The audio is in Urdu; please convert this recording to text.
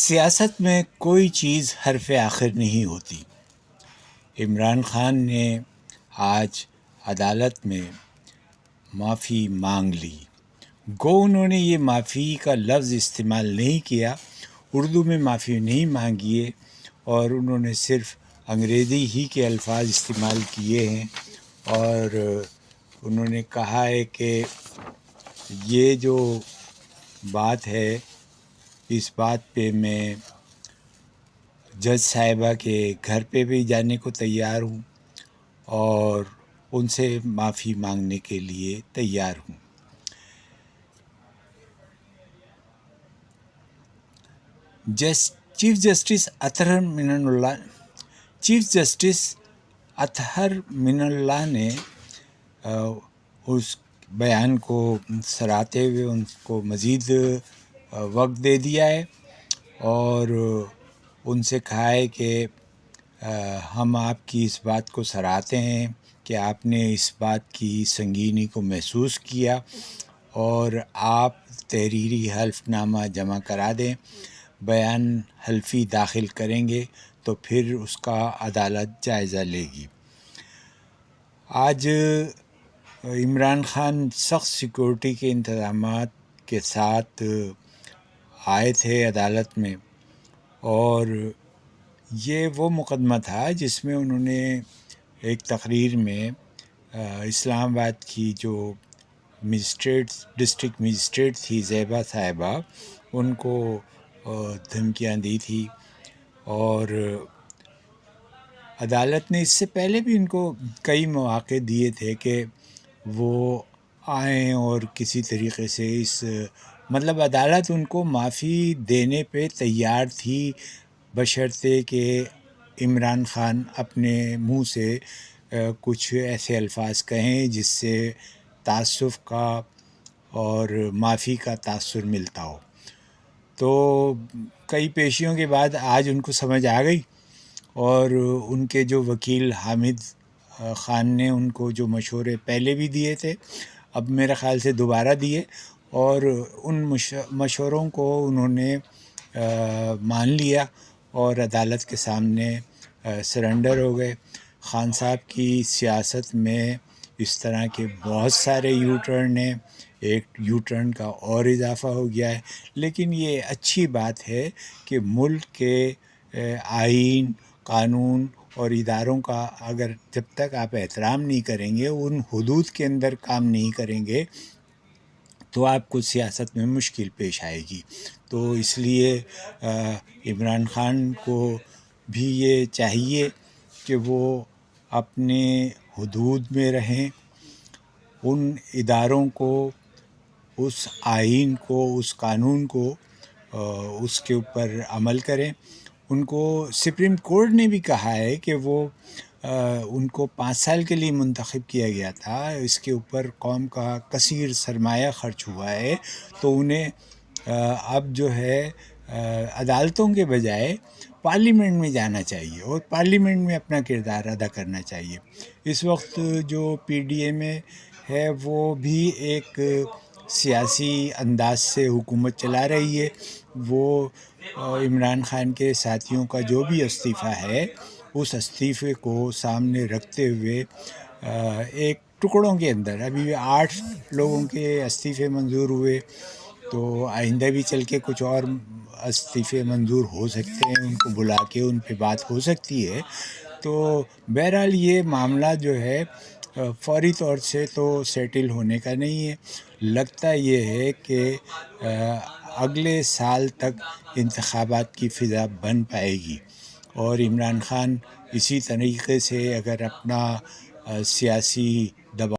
سیاست میں کوئی چیز حرف آخر نہیں ہوتی۔ عمران خان نے آج عدالت میں معافی مانگ لی۔ گو انہوں نے یہ معافی کا لفظ استعمال نہیں کیا، اردو میں معافی نہیں مانگی ہے، اور انہوں نے صرف انگریزی ہی کے الفاظ استعمال کیے ہیں، اور انہوں نے کہا ہے کہ یہ جو بات ہے اس بات پہ میں جج صاحبہ کے گھر پہ بھی جانے کو تیار ہوں اور ان سے معافی مانگنے کے لیے تیار ہوں۔ چیف جسٹس اطہر من اللہ نے اس بیان کو سراہتے ہوئے ان کو مزید وقت دے دیا ہے اور ان سے کہا ہے کہ ہم آپ کی اس بات کو سراہتے ہیں کہ آپ نے اس بات کی سنگینی کو محسوس کیا اور آپ تحریری حلف نامہ جمع کرا دیں، بیان حلفی داخل کریں گے تو پھر اس کا عدالت جائزہ لے گی۔ آج عمران خان سخت سیکورٹی کے انتظامات کے ساتھ آئے تھے عدالت میں، اور یہ وہ مقدمہ تھا جس میں انہوں نے ایک تقریر میں اسلام آباد کی جو ڈسٹرکٹ مجسٹریٹ تھی زیبا صاحبہ، ان کو دھمکیاں دی تھی، اور عدالت نے اس سے پہلے بھی ان کو کئی مواقع دیے تھے کہ وہ آئیں اور کسی طریقے سے مطلب عدالت ان کو معافی دینے پہ تیار تھی، بشرطے کہ عمران خان اپنے منہ سے کچھ ایسے الفاظ کہیں جس سے تعسف کا اور معافی کا تاثر ملتا ہو۔ تو کئی پیشیوں کے بعد آج ان کو سمجھ آ گئی، اور ان کے جو وکیل حامد خان نے ان کو جو مشورے پہلے بھی دیے تھے، اب میرے خیال سے دوبارہ دیے، اور ان مشوروں کو انہوں نے مان لیا اور عدالت کے سامنے سرنڈر ہو گئے۔ خان صاحب کی سیاست میں اس طرح کے بہت سارے یو ٹرن ہیں، ایک یو ٹرن کا اور اضافہ ہو گیا ہے، لیکن یہ اچھی بات ہے کہ ملک کے آئین، قانون اور اداروں کا اگر جب تک آپ احترام نہیں کریں گے، ان حدود کے اندر کام نہیں کریں گے، تو آپ کو سیاست میں مشکل پیش آئے گی۔ تو اس لیے عمران خان کو بھی یہ چاہیے کہ وہ اپنے حدود میں رہیں، ان اداروں کو، اس آئین کو، اس قانون کو، اس کے اوپر عمل کریں۔ ان کو سپریم کورٹ نے بھی کہا ہے کہ وہ ان کو 5 سال کے لیے منتخب کیا گیا تھا، اس کے اوپر قوم کا کثیر سرمایہ خرچ ہوا ہے، تو انہیں اب جو ہے عدالتوں کے بجائے پارلیمنٹ میں جانا چاہیے اور پارلیمنٹ میں اپنا کردار ادا کرنا چاہیے۔ اس وقت جو پی ڈی ایم ہے وہ بھی ایک سیاسی انداز سے حکومت چلا رہی ہے۔ وہ عمران خان کے ساتھیوں کا جو بھی استعفیٰ ہے، اس استعفے کو سامنے رکھتے ہوئے ایک ٹکڑوں کے اندر ابھی 8 لوگوں کے استعفے منظور ہوئے، تو آئندہ بھی چل کے کچھ اور استعفے منظور ہو سکتے ہیں، ان کو بلا کے ان پہ بات ہو سکتی ہے۔ تو بہرحال یہ معاملہ جو ہے فوری طور سے تو سیٹل ہونے کا نہیں ہے، لگتا یہ ہے کہ اگلے سال تک انتخابات کی فضا بن پائے گی، اور عمران خان اسی طریقے سے اگر اپنا سیاسی دباؤ